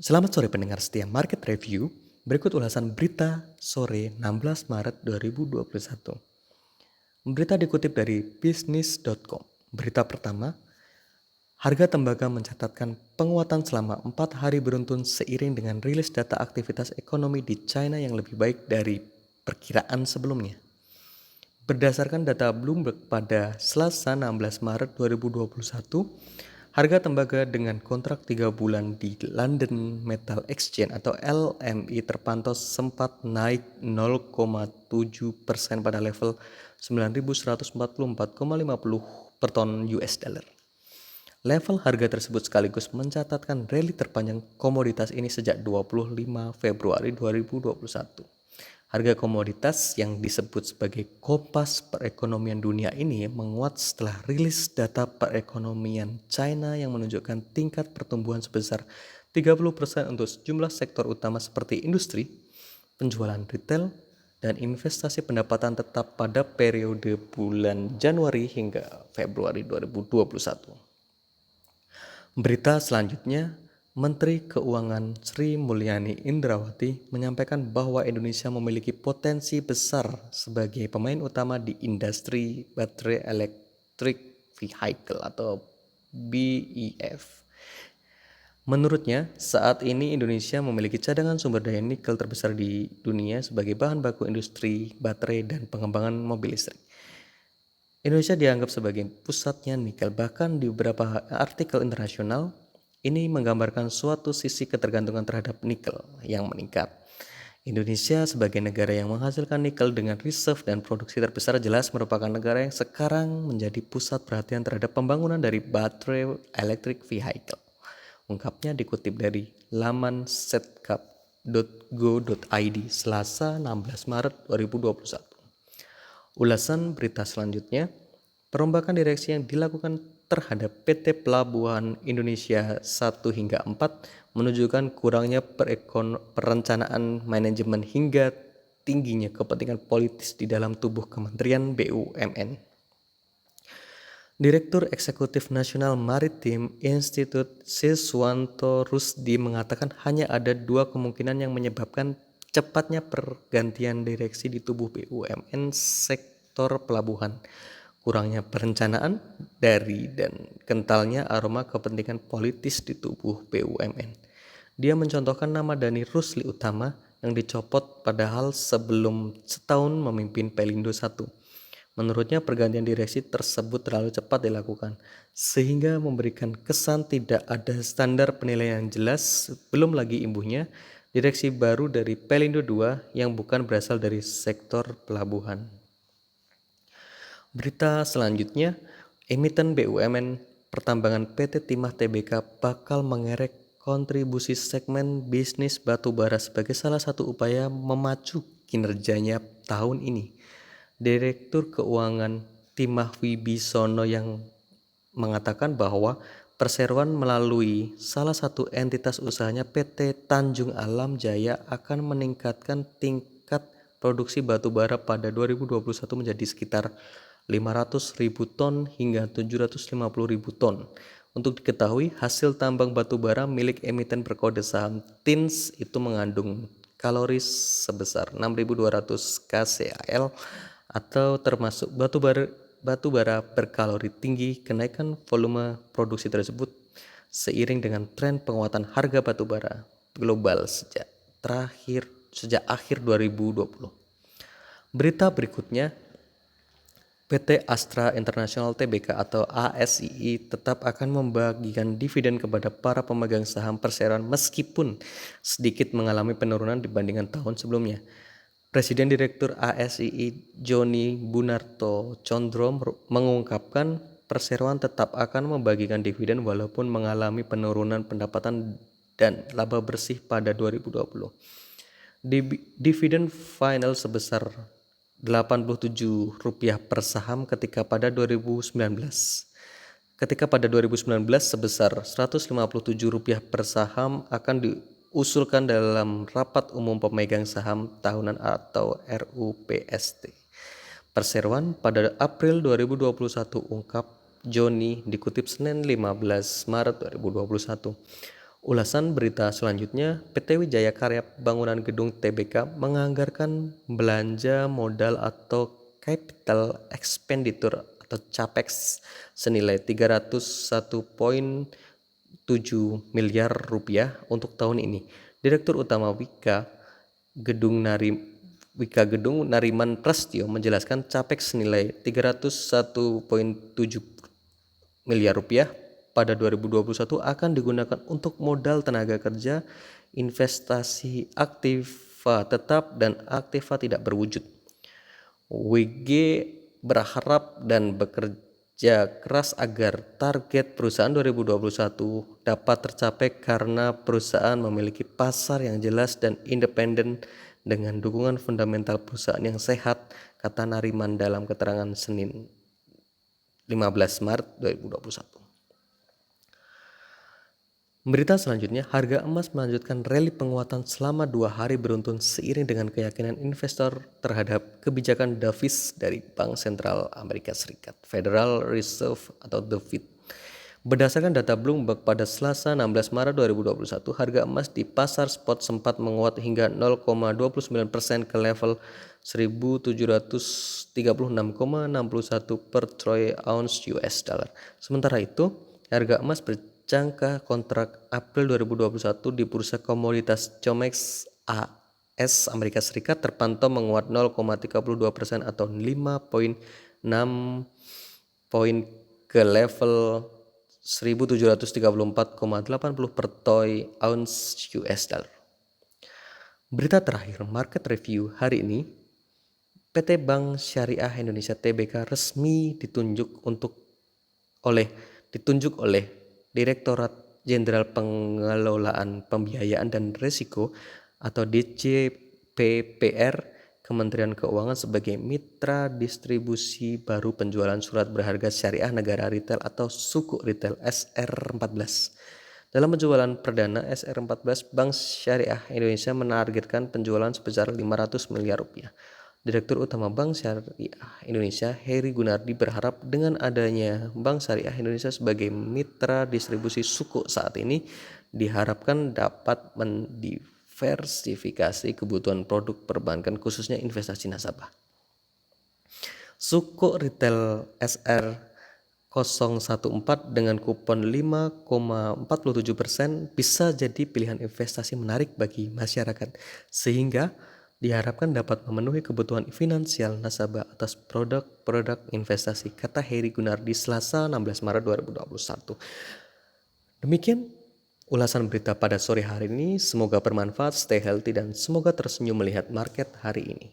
Selamat sore pendengar setia Market Review. Berikut ulasan berita sore 16 Maret 2021. Berita dikutip dari bisnis.com. Berita pertama, harga tembaga mencatatkan penguatan selama 4 hari beruntun seiring dengan rilis data aktivitas ekonomi di China yang lebih baik dari perkiraan sebelumnya. Berdasarkan data Bloomberg pada Selasa 16 Maret 2021, harga tembaga dengan kontrak 3 bulan di London Metal Exchange atau LME terpantau sempat naik 0,7% pada level 9.144,50 per ton US dollar. Level harga tersebut sekaligus mencatatkan rally terpanjang komoditas ini sejak 25 Februari 2021. Harga komoditas yang disebut sebagai kompas perekonomian dunia ini menguat setelah rilis data perekonomian China yang menunjukkan tingkat pertumbuhan sebesar 30% untuk sejumlah sektor utama seperti industri, penjualan retail, dan investasi pendapatan tetap pada periode bulan Januari hingga Februari 2021. Berita selanjutnya, Menteri Keuangan Sri Mulyani Indrawati menyampaikan bahwa Indonesia memiliki potensi besar sebagai pemain utama di industri baterai electric vehicle atau BEV. Menurutnya, saat ini Indonesia memiliki cadangan sumber daya nikel terbesar di dunia sebagai bahan baku industri baterai dan pengembangan mobil listrik. Indonesia dianggap sebagai pusatnya nikel, bahkan di beberapa artikel internasional ini menggambarkan suatu sisi ketergantungan terhadap nikel yang meningkat. Indonesia sebagai negara yang menghasilkan nikel dengan reserve dan produksi terbesar jelas merupakan negara yang sekarang menjadi pusat perhatian terhadap pembangunan dari baterai electric vehicle. Ungkapnya dikutip dari laman setcap.go.id Selasa 16 Maret 2021. Ulasan berita selanjutnya, perombakan direksi yang dilakukan terhadap PT Pelabuhan Indonesia 1 hingga 4 menunjukkan kurangnya perencanaan manajemen hingga tingginya kepentingan politis di dalam tubuh Kementerian BUMN. Direktur Eksekutif Nasional Maritim Institute Siswanto Rusdi mengatakan hanya ada 2 kemungkinan yang menyebabkan cepatnya pergantian direksi di tubuh BUMN sektor pelabuhan: kurangnya perencanaan dari dan kentalnya aroma kepentingan politis di tubuh BUMN. Dia mencontohkan nama Dhani Rusli Utama yang dicopot padahal sebelum setahun memimpin Pelindo 1. Menurutnya pergantian direksi tersebut terlalu cepat dilakukan, sehingga memberikan kesan tidak ada standar penilaian yang jelas, belum lagi imbuhnya direksi baru dari Pelindo 2 yang bukan berasal dari sektor pelabuhan. Berita selanjutnya, emiten BUMN pertambangan PT Timah Tbk bakal mengerek kontribusi segmen bisnis batubara sebagai salah satu upaya memacu kinerjanya tahun ini. Direktur Keuangan Timah Wibisono yang mengatakan bahwa perseroan melalui salah satu entitas usahanya PT Tanjung Alam Jaya akan meningkatkan tingkat produksi batubara pada 2021 menjadi sekitar 500.000 ton hingga 750.000 ton. Untuk diketahui, hasil tambang batubara milik emiten berkode saham TINS itu mengandung kalori sebesar 6.200 kcal atau termasuk batubara berkalori tinggi. Kenaikan volume produksi tersebut seiring dengan tren penguatan harga batubara global sejak akhir 2020. Berita berikutnya, PT Astra International Tbk atau ASII tetap akan membagikan dividen kepada para pemegang saham perseroan meskipun sedikit mengalami penurunan dibandingkan tahun sebelumnya. Presiden Direktur ASII Joni Bunarto Condro mengungkapkan perseroan tetap akan membagikan dividen walaupun mengalami penurunan pendapatan dan laba bersih pada 2020. Dividen final sebesar Rp87 per saham ketika pada 2019 sebesar Rp157 per saham akan diusulkan dalam rapat umum pemegang saham tahunan atau RUPST perseroan pada April 2021, ungkap Joni dikutip Senin 15 Maret 2021. Ulasan berita selanjutnya, PT Wijaya Karya Bangunan Gedung TBK menganggarkan belanja modal atau capital expenditure atau CAPEX senilai 301,7 miliar rupiah untuk tahun ini. Direktur Utama Wika Gedung Nariman Prastyo menjelaskan CAPEX senilai 301,7 miliar rupiah pada 2021 akan digunakan untuk modal tenaga kerja, investasi aktiva tetap dan aktiva tidak berwujud. WG berharap dan bekerja keras agar target perusahaan 2021 dapat tercapai karena perusahaan memiliki pasar yang jelas dan independen dengan dukungan fundamental perusahaan yang sehat, kata Nariman dalam keterangan Senin 15 Maret 2021. Berita selanjutnya, harga emas melanjutkan rally penguatan selama 2 hari beruntun seiring dengan keyakinan investor terhadap kebijakan dovish dari Bank Sentral Amerika Serikat, Federal Reserve atau the Fed. Berdasarkan data Bloomberg pada Selasa 16 Maret 2021, harga emas di pasar spot sempat menguat hingga 0,29% ke level 1.736,61 per troy ounce US dollar. Sementara itu, harga emas berjangka kontrak April 2021 di bursa komoditas COMEX AS Amerika Serikat terpantau menguat 0,32% atau 5,6 poin ke level 1.734,80 per troy ounce US dollar. Berita terakhir, market review hari ini, PT Bank Syariah Indonesia Tbk resmi ditunjuk oleh Direktorat Jenderal Pengelolaan Pembiayaan dan Risiko atau DJPPR Kementerian Keuangan sebagai mitra distribusi baru penjualan surat berharga syariah negara retail atau sukuk retail SR14. Dalam penjualan perdana SR14, Bank Syariah Indonesia menargetkan penjualan sebesar 500 miliar rupiah. Direktur Utama Bank Syariah Indonesia, Heri Gunardi, berharap dengan adanya Bank Syariah Indonesia sebagai mitra distribusi sukuk saat ini diharapkan dapat mendiversifikasi kebutuhan produk perbankan khususnya investasi nasabah. Sukuk retail SR014 dengan kupon 5,47% bisa jadi pilihan investasi menarik bagi masyarakat sehingga diharapkan dapat memenuhi kebutuhan finansial nasabah atas produk-produk investasi, kata Heri Gunardi Selasa 16 Maret 2021. Demikian ulasan berita pada sore hari ini, semoga bermanfaat, stay healthy dan semoga tersenyum melihat market hari ini.